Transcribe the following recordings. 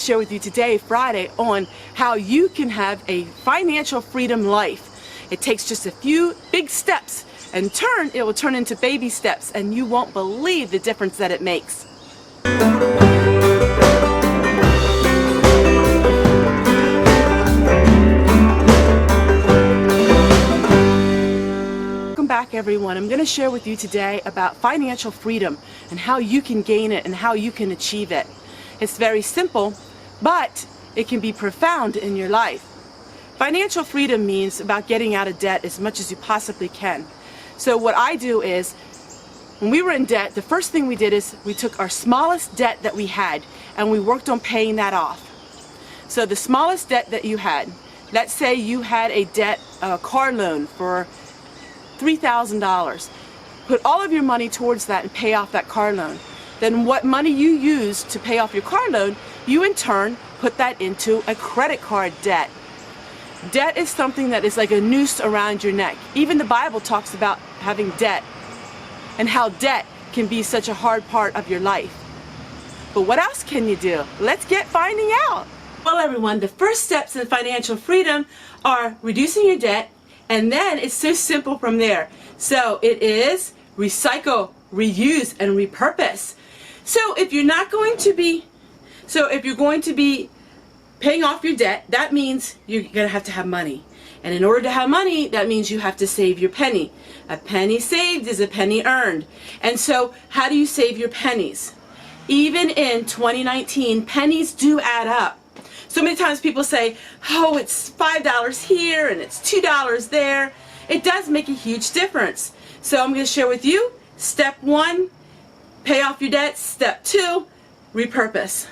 Share with you today, Friday, on how you can have a financial freedom life. It takes just a few big steps, and it will turn into baby steps, and you won't believe the difference that it makes. Welcome back, everyone. I'm going to share with you today about financial freedom and how you can gain it and how you can achieve it. It's very simple, but it can be profound in your life. Financial freedom means about getting out of debt as much as you possibly can. So what I do is, when we were in debt, the first thing we did is we took our smallest debt that we had and we worked on paying that off. So the smallest debt that you had, let's say you had a car loan for $3,000. Put all of your money towards that and pay off that car loan. Then what money you use to pay off your car loan, you in turn put that into a credit card debt. Debt is something that is like a noose around your neck. Even the Bible talks about having debt and how debt can be such a hard part of your life. But what else can you do? Let's get finding out. Well, everyone, the first steps in financial freedom are reducing your debt, and then it's so simple from there. So it is recycle, reuse, and repurpose. So if you're going to be paying off your debt, that means you're going to have money. And in order to have money, that means you have to save your penny. A penny saved is a penny earned. And so how do you save your pennies? Even in 2019, pennies do add up. So many times people say, oh, it's $5 here and it's $2 there. It does make a huge difference. So I'm going to share with you step 1, pay off your debt. Step 2, repurpose.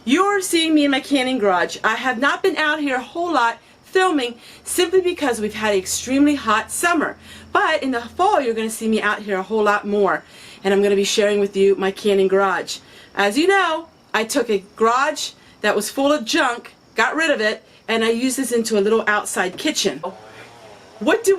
You're seeing me in my canning garage. I have not been out here a whole lot filming simply because we've had an extremely hot summer. But in the fall, you're going to see me out here a whole lot more. And I'm going to be sharing with you my canning garage. As you know, I took a garage that was full of junk, got rid of it, and I used this into a little outside kitchen. What do?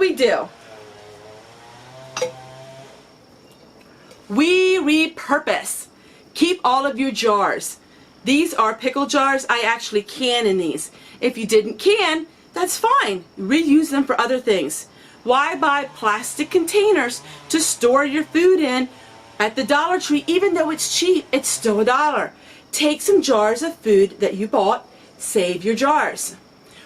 We repurpose. Keep all of your jars. These are pickle jars. I actually can in these. If you didn't can, that's fine. Reuse them for other things. Why buy plastic containers to store your food in at the Dollar Tree? Even though it's cheap, it's still $1. Take some jars of food that you bought, save your jars.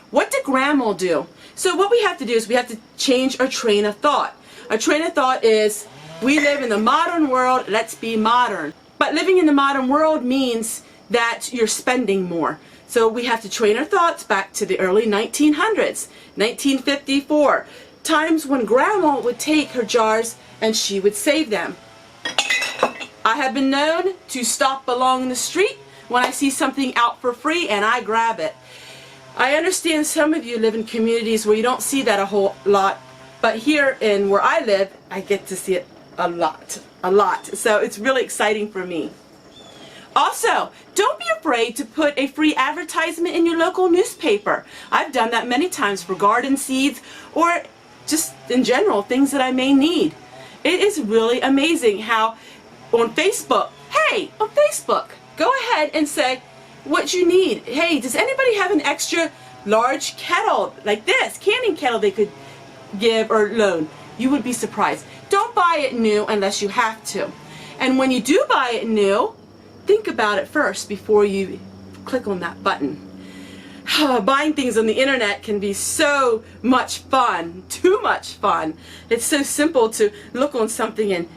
What did Grandma do? So what we have to do is we have to change our train of thought. Our train of thought is, we live in the modern world, let's be modern. But living in the modern world means that you're spending more. So we have to train our thoughts back to the early 1900s, 1954, times when Grandma would take her jars and she would save them. I have been known to stop along the street when I see something out for free and I grab it. I understand some of you live in communities where you don't see that a whole lot, but here in where I live, I get to see it a lot. So it's really exciting for me. Also, don't be afraid to put a free advertisement in your local newspaper. I've done that many times for garden seeds or just in general, things that I may need. It is really amazing how on Facebook, go ahead and say what you need. Hey, does anybody have an extra large kettle like this, canning kettle they could give or loan? You would be surprised. Don't buy it new unless you have to. And when you do buy it new, think about it first before you click on that button. Buying things on the internet can be so much fun, too much fun. It's so simple to look on something and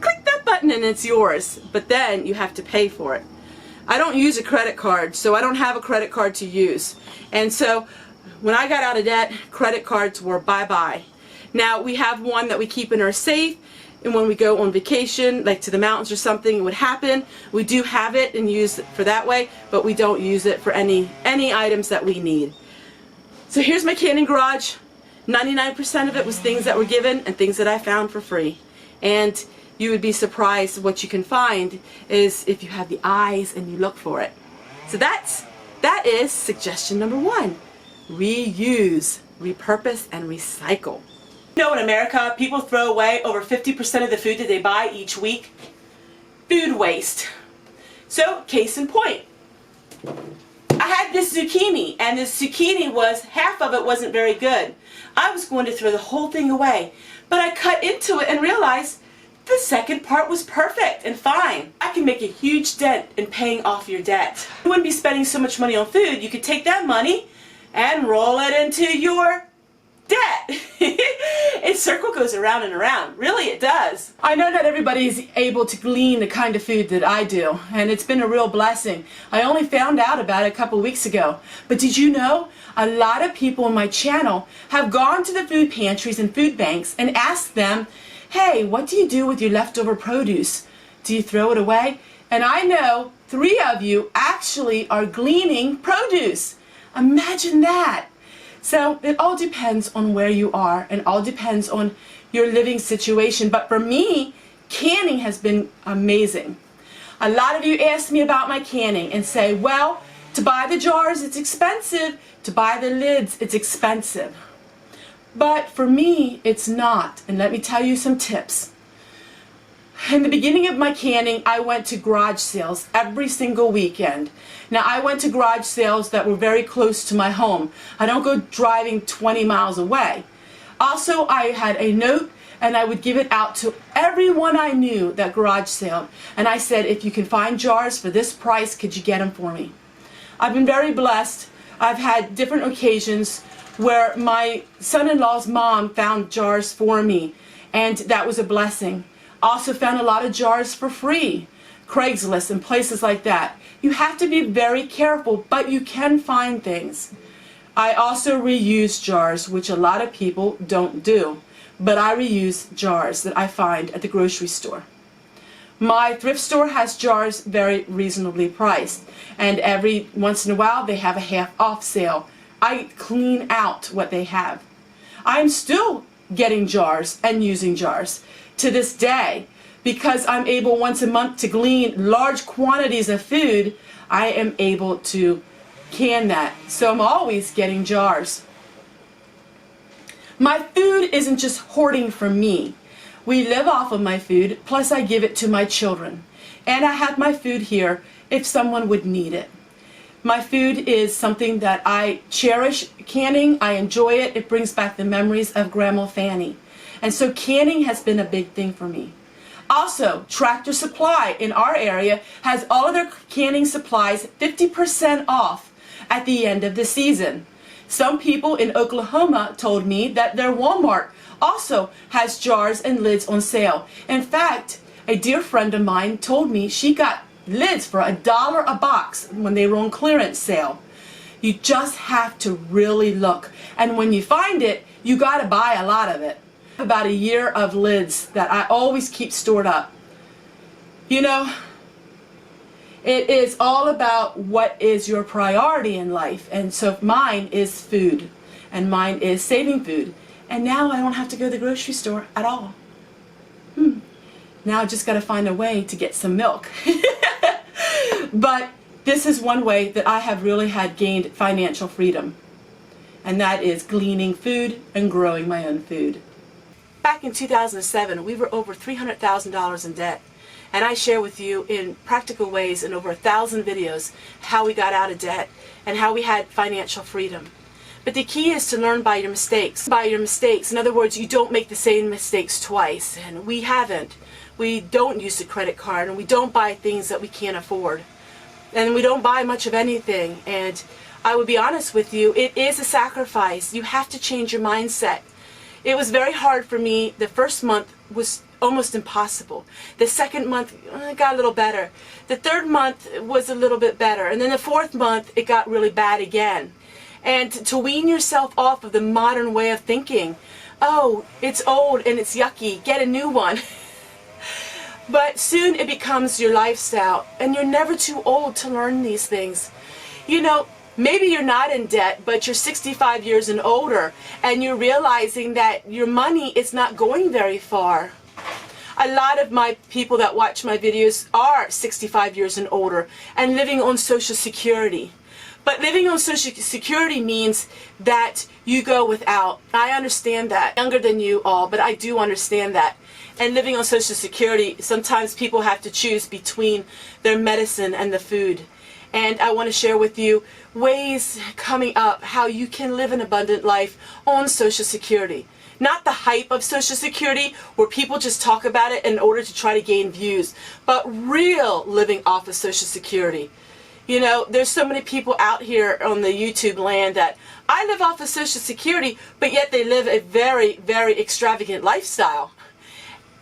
click that button and it's yours, but then you have to pay for it. I don't use a credit card, so I don't have a credit card to use. And so when I got out of debt, credit cards were bye-bye. Now we have one that we keep in our safe, and when we go on vacation, like to the mountains or something, it would happen. We do have it and use it for that way, but we don't use it for any items that we need. So here's my canning garage. 99% of it was things that were given and things that I found for free. And you would be surprised what you can find is if you have the eyes and you look for it. So that is suggestion number 1. Reuse, repurpose, and recycle. You know, in America, people throw away over 50% of the food that they buy each week. Food waste. So, case in point, I had this zucchini, and this zucchini was, half of it wasn't very good. I was going to throw the whole thing away, but I cut into it and realized the second part was perfect and fine. I can make a huge dent in paying off your debt. You wouldn't be spending so much money on food. You could take that money and roll it into your debt. Its circle goes around and around. Really, it does. I know not everybody is able to glean the kind of food that I do, and it's been a real blessing. I only found out about it a couple weeks ago. But did you know a lot of people on my channel have gone to the food pantries and food banks and asked them, hey, what do you do with your leftover produce? Do you throw it away? And I know 3 of you actually are gleaning produce. Imagine that. So it all depends on where you are and all depends on your living situation. But for me, canning has been amazing. A lot of you ask me about my canning and say, well, to buy the jars, it's expensive. To buy the lids, it's expensive. But for me, it's not. And let me tell you some tips. In the beginning of my canning, I went to garage sales every single weekend. Now, I went to garage sales that were very close to my home. I don't go driving 20 miles away. Also, I had a note and I would give it out to everyone I knew that garage sale. And I said, if you can find jars for this price, could you get them for me? I've been very blessed. I've had different occasions where my son-in-law's mom found jars for me, and that was a blessing. Also found a lot of jars for free, Craigslist and places like that. You have to be very careful, but you can find things. I also reuse jars, which a lot of people don't do, but I reuse jars that I find at the grocery store. My thrift store has jars very reasonably priced, and every once in a while they have a half off sale. I clean out what they have. I'm still getting jars and using jars to this day because I'm able once a month to glean large quantities of food. I am able to can that, so I'm always getting jars. My food isn't just hoarding for me. We live off of my food, plus I give it to my children, and I have my food here if someone would need it. My food is something that I cherish. Canning, I enjoy it. It brings back the memories of Grandma Fanny. And so canning has been a big thing for me. Also, Tractor Supply in our area has all of their canning supplies 50% off at the end of the season. Some people in Oklahoma told me that their Walmart also has jars and lids on sale. In fact, a dear friend of mine told me she got lids for $1 a box when they were on clearance sale. You just have to really look, and when you find it, you got to buy a lot of it. About a year of lids that I always keep stored up. You know, it is all about what is your priority in life, and so mine is food, and mine is saving food, and now I don't have to go to the grocery store at all. Now I just got to find a way to get some milk. But this is one way that I have really had gained financial freedom, and that is gleaning food and growing my own food. Back in 2007, we were over $300,000 in debt, and I share with you in practical ways in over 1,000 videos how we got out of debt and how we had financial freedom. But the key is to learn by your mistakes. By your mistakes, in other words, you don't make the same mistakes twice, and we haven't. We don't use the credit card, and we don't buy things that we can't afford. And we don't buy much of anything, and I would be honest with you, it is a sacrifice. You have to change your mindset. It was very hard for me. The first month was almost impossible. The second month, it got a little better. The third month was a little bit better. And then the fourth month, it got really bad again. And to wean yourself off of the modern way of thinking, oh, it's old and it's yucky, get a new one. But soon it becomes your lifestyle, and you're never too old to learn these things. You know, maybe you're not in debt, but you're 65 years and older, and you're realizing that your money is not going very far. A lot of my people that watch my videos are 65 years and older and living on Social Security. But living on Social Security means that you go without. I understand that. I'm younger than you all, but I do understand that. And living on Social Security, sometimes people have to choose between their medicine and the food. And I want to share with you ways coming up how you can live an abundant life on Social Security. Not the hype of Social Security where people just talk about it in order to try to gain views, but real living off of Social Security. You know, there's so many people out here on the YouTube land that I live off of Social Security, but yet they live a very, very extravagant lifestyle.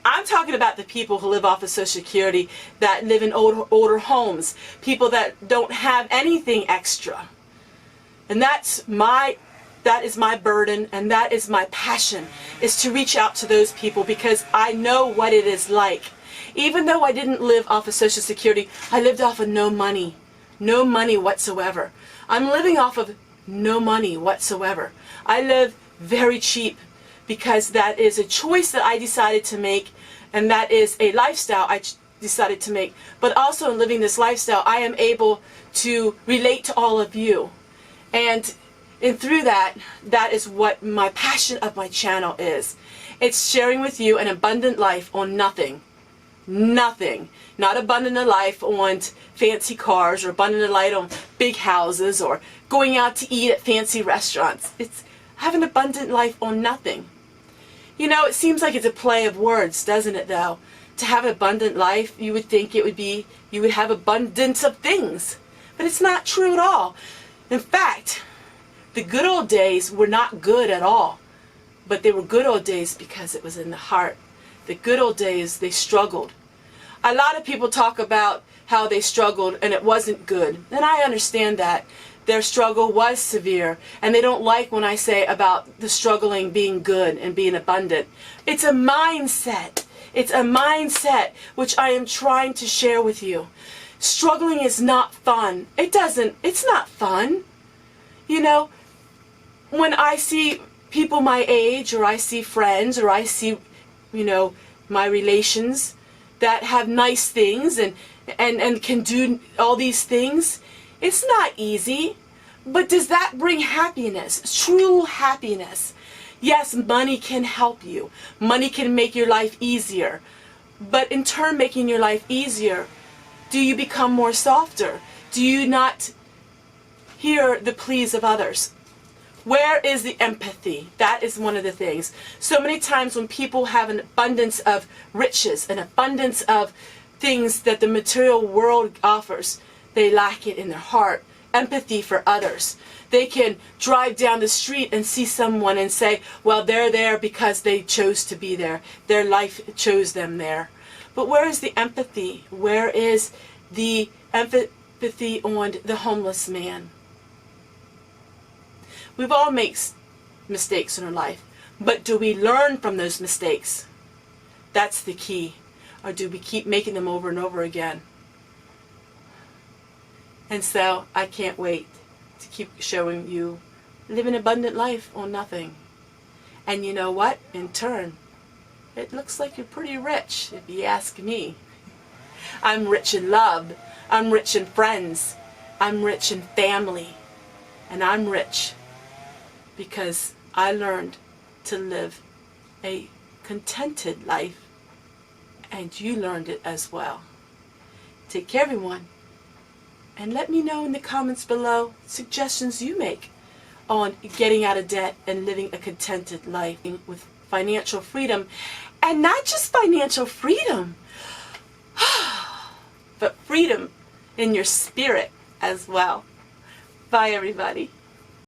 I'm talking about the people who live off of Social Security that live in older homes, people that don't have anything extra. And that is my burden, and that is my passion, is to reach out to those people, because I know what it is like. Even though I didn't live off of Social Security, I lived off of no money whatsoever. I'm living off of no money whatsoever. I live very cheap because that is a choice that I decided to make, and that is a lifestyle I decided to make. But also in living this lifestyle, I am able to relate to all of you. And through that, that is what my passion of my channel is. It's sharing with you an abundant life on nothing. Nothing. Not abundant of life on fancy cars, or abundant of life on big houses, or going out to eat at fancy restaurants. It's have an abundant life on nothing. You know, it seems like it's a play of words, doesn't it though? To have an abundant life, you would think it would be, you would have abundance of things. But it's not true at all. In fact, the good old days were not good at all. But they were good old days because it was in the heart. The good old days, they struggled. A lot of people talk about how they struggled and it wasn't good. And I understand that. Their struggle was severe. And they don't like when I say about the struggling being good and being abundant. It's a mindset. It's a mindset which I am trying to share with you. Struggling is not fun. It's not fun. You know, when I see people my age, or I see friends, or I see, you know, my relations that have nice things and can do all these things, it's not easy. But does that bring happiness? True happiness? Yes, money can help you. Money can make your life easier. But in turn making your life easier, do you become more softer? Do you not hear the pleas of others? Where is the empathy? That is one of the things. So many times when people have an abundance of riches, an abundance of things that the material world offers, they lack it in their heart. Empathy for others. They can drive down the street and see someone and say, well, they're there because they chose to be there. Their life chose them there. But where is the empathy? Where is the empathy on the homeless man? We've all made mistakes in our life, but do we learn from those mistakes? That's the key. Or do we keep making them over and over again? And so I can't wait to keep showing you live an abundant life on nothing. And you know what? In turn, it looks like you're pretty rich, if you ask me. I'm rich in love. I'm rich in friends. I'm rich in family. And I'm rich because I learned to live a contented life, and you learned it as well. Take care, everyone, and let me know in the comments below suggestions you make on getting out of debt and living a contented life with financial freedom. And not just financial freedom, but freedom in your spirit as well. Bye, everybody.